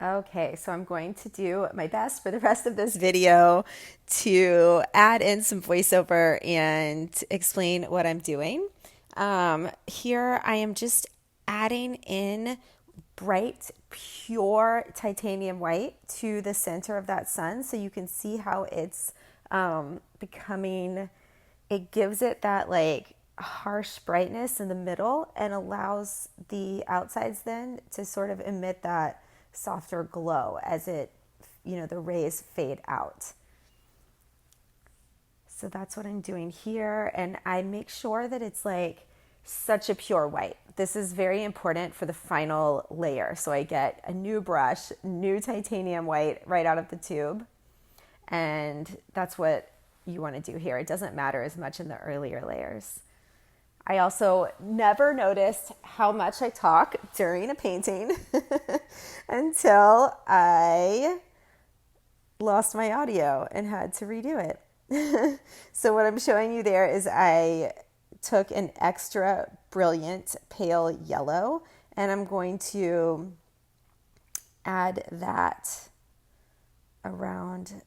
Okay, so I'm going to do my best for the rest of this video to add in some voiceover and explain what I'm doing. Here I am just adding in bright, pure titanium white to the center of that sun so you can see how it's becoming, it gives it that like harsh brightness in the middle and allows the outsides then to sort of emit that softer glow as the rays fade out. So that's what I'm doing here. And I make sure that it's like such a pure white. This is very important for the final layer. So I get a new brush, new titanium white right out of the tube. And that's what you want to do here. It doesn't matter as much in the earlier layers. I also never noticed how much I talk during a painting until I lost my audio and had to redo it. So what I'm showing you there is I took an extra brilliant pale yellow and I'm going to add that around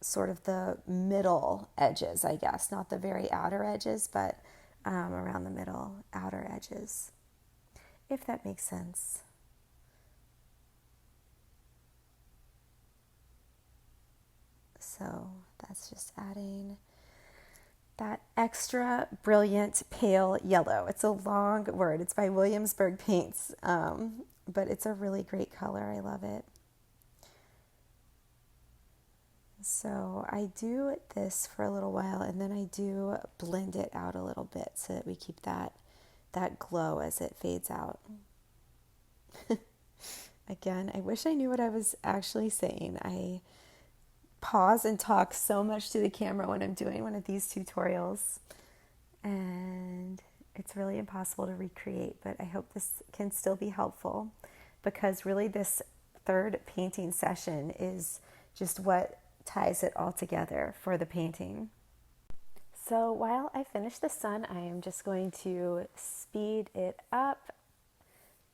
sort of the middle edges, I guess, not the very outer edges, but around the middle outer edges, if that makes sense. So that's just adding that extra brilliant pale yellow. It's a long word. It's by Williamsburg Paints, but it's a really great color. I love it. So I do this for a little while and then I do blend it out a little bit so that we keep that glow as it fades out. Again, I wish I knew what I was actually saying. I pause and talk so much to the camera when I'm doing one of these tutorials, and it's really impossible to recreate, but I hope this can still be helpful because really this third painting session is just what ties it all together for the painting. So while I finish the sun, I am just going to speed it up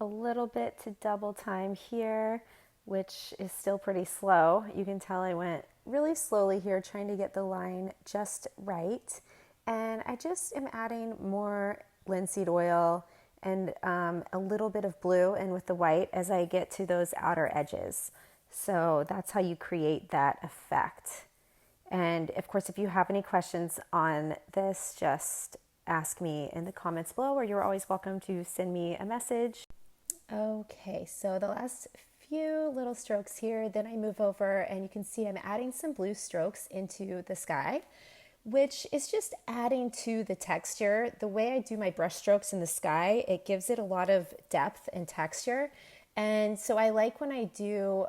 a little bit to double time here, which is still pretty slow. You can tell I went really slowly here trying to get the line just right. And I just am adding more linseed oil and a little bit of blue in with the white as I get to those outer edges. So that's how you create that effect. And of course, if you have any questions on this, just ask me in the comments below, or you're always welcome to send me a message. Okay, so the last few little strokes here, then I move over and you can see I'm adding some blue strokes into the sky, which is just adding to the texture. The way I do my brush strokes in the sky, it gives it a lot of depth and texture. And so I like when I do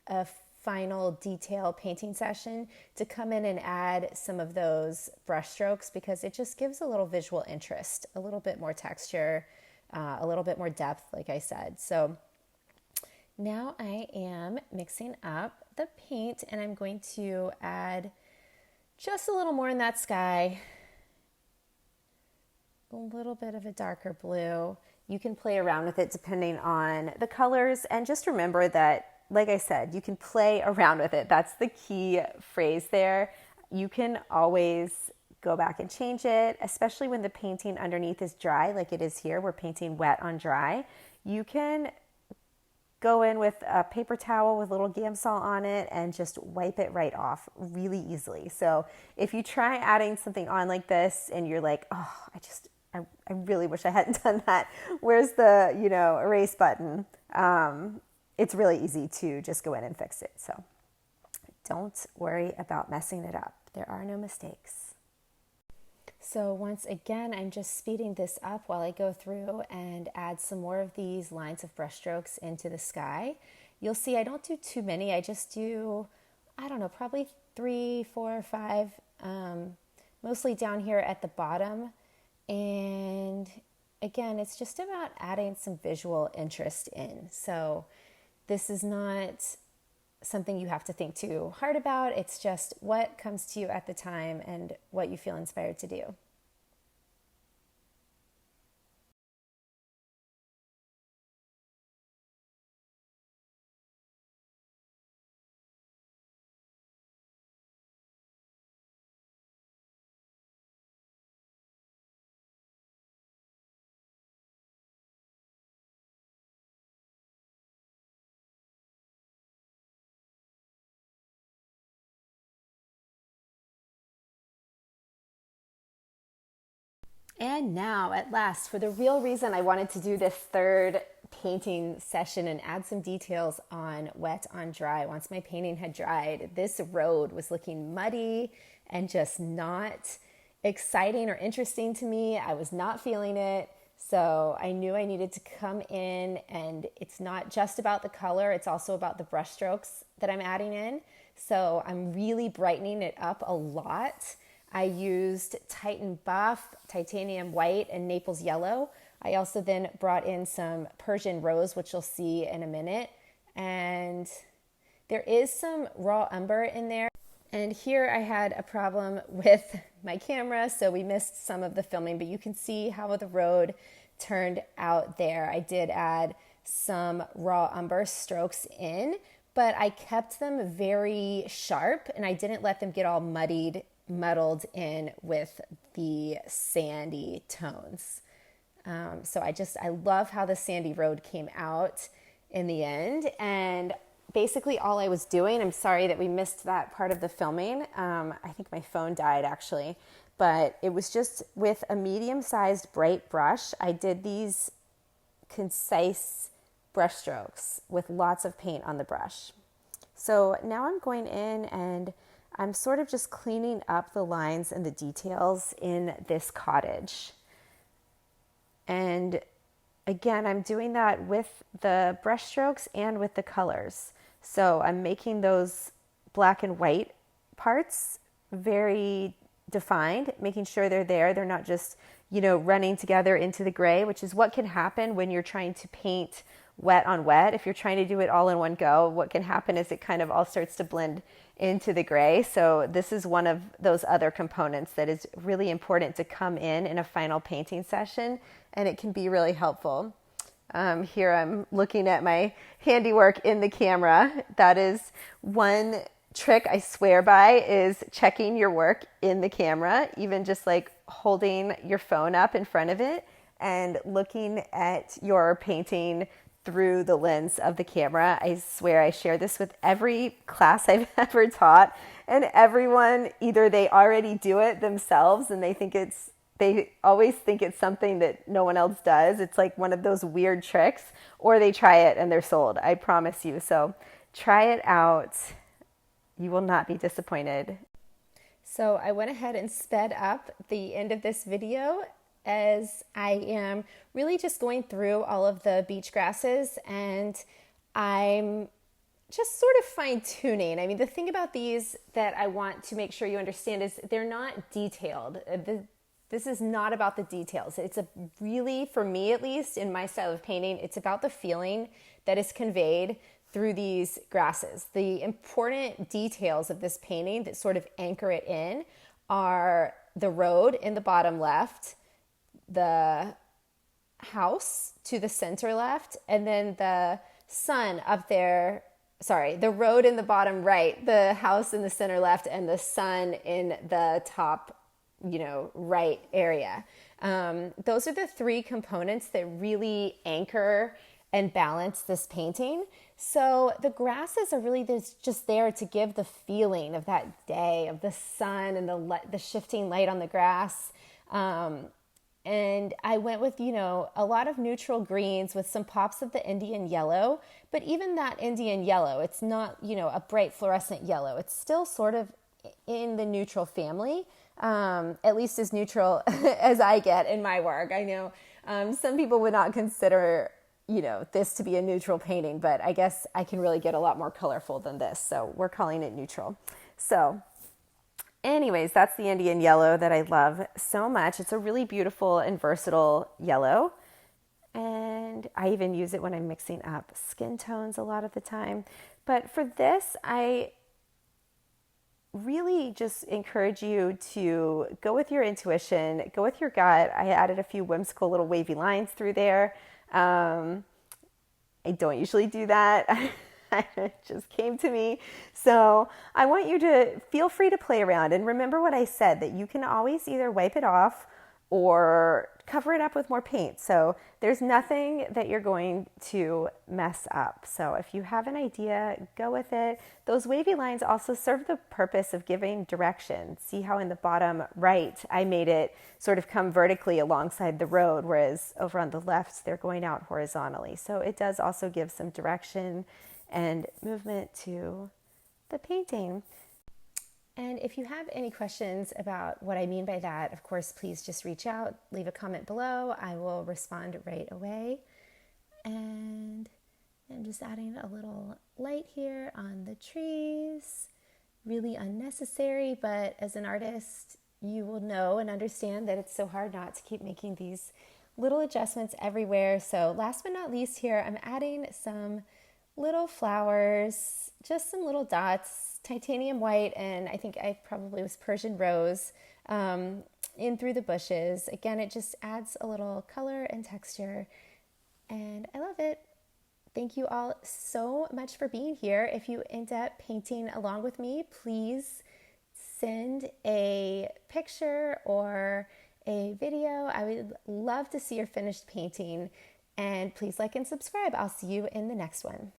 a final detail painting session to come in and add some of those brush strokes because it just gives a little visual interest, a little bit more texture, a little bit more depth, like I said. So now I am mixing up the paint and I'm going to add just a little more in that sky, a little bit of a darker blue. You can play around with it depending on the colors, and just remember that, like I said, you can play around with it. That's the key phrase there. You can always go back and change it, especially when the painting underneath is dry, like it is here. We're painting wet on dry. You can go in with a paper towel with a little Gamsol on it and just wipe it right off really easily. So if you try adding something on like this and you're like, oh, I really wish I hadn't done that. Where's the, erase button? It's really easy to just go in and fix it. So don't worry about messing it up. There are no mistakes. So once again, I'm just speeding this up while I go through and add some more of these lines of brush strokes into the sky. You'll see I don't do too many. I just do, I don't know, probably 3, 4, 5, mostly down here at the bottom. And again, it's just about adding some visual interest in. So this is not something you have to think too hard about. It's just what comes to you at the time and what you feel inspired to do. And now, at last, for the real reason I wanted to do this third painting session and add some details on wet on dry. Once my painting had dried, this road was looking muddy and just not exciting or interesting to me. I was not feeling it. So I knew I needed to come in, and it's not just about the color, it's also about the brush strokes that I'm adding in. So I'm really brightening it up a lot. I used Titan Buff, Titanium White, and Naples Yellow. I also then brought in some Persian Rose, which you'll see in a minute. And there is some raw umber in there. And here I had a problem with my camera, so we missed some of the filming, but you can see how the road turned out there. I did add some raw umber strokes in, but I kept them very sharp and I didn't let them get all muddled in with the sandy tones. So I love how the sandy road came out in the end. And basically all I was doing, I'm sorry that we missed that part of the filming. I think my phone died actually, but it was just with a medium-sized bright brush. I did these concise brush strokes with lots of paint on the brush. So now I'm going in and I'm sort of just cleaning up the lines and the details in this cottage. And again, I'm doing that with the brush strokes and with the colors. So I'm making those black and white parts very defined, making sure they're there. They're not just, running together into the gray, which is what can happen when you're trying to paint wet on wet. If you're trying to do it all in one go, what can happen is it kind of all starts to blend into the gray. So this is one of those other components that is really important to come in a final painting session, and it can be really helpful. Here I'm looking at my handiwork in the camera. That is one trick I swear by, is checking your work in the camera, even just like holding your phone up in front of it and looking at your painting through the lens of the camera. I swear I share this with every class I've ever taught, and everyone, either they already do it themselves and they always think it's something that no one else does. It's like one of those weird tricks, or they try it and they're sold. I promise you. So try it out. You will not be disappointed. So I went ahead and sped up the end of this video as I am really just going through all of the beach grasses, and I'm just sort of fine tuning. I mean, the thing about these that I want to make sure you understand is they're not detailed. This is not about the details. It's really, for me at least, in my style of painting, it's about the feeling that is conveyed through these grasses. The important details of this painting that sort of anchor it in are the road in the bottom left, the house to the center left, and then the sun up there. Sorry, the road in the bottom right, the house in the center left, and the sun in the top right area. Those are the three components that really anchor and balance this painting. So the grasses are really just there to give the feeling of that day, of the sun and the shifting light on the grass. And I went with, a lot of neutral greens with some pops of the Indian yellow. But even that Indian yellow, it's not, a bright fluorescent yellow. It's still sort of in the neutral family. At least as neutral as I get in my work. I know some people would not consider, this to be a neutral painting, but I guess I can really get a lot more colorful than this. So we're calling it neutral. So anyways, that's the Indian yellow that I love so much. It's a really beautiful and versatile yellow. And I even use it when I'm mixing up skin tones a lot of the time. But for this, I really just encourage you to go with your intuition, go with your gut. I added a few whimsical little wavy lines through there. I don't usually do that. It just came to me. So I want you to feel free to play around and remember what I said, that you can always either wipe it off or cover it up with more paint. So there's nothing that you're going to mess up. So if you have an idea, go with it. Those wavy lines also serve the purpose of giving direction. See how in the bottom right, I made it sort of come vertically alongside the road, whereas over on the left, they're going out horizontally. So it does also give some direction and movement to the painting. And if you have any questions about what I mean by that, of course, please just reach out, leave a comment below. I will respond right away. And I'm just adding a little light here on the trees. Really unnecessary, but as an artist, you will know and understand that it's so hard not to keep making these little adjustments everywhere. So last but not least here, I'm adding some little flowers, just some little dots, titanium white, and I think I probably was Persian rose in through the bushes. Again, it just adds a little color and texture, and I love it. Thank you all so much for being here. If you end up painting along with me, please send a picture or a video. I would love to see your finished painting, and please like and subscribe. I'll see you in the next one.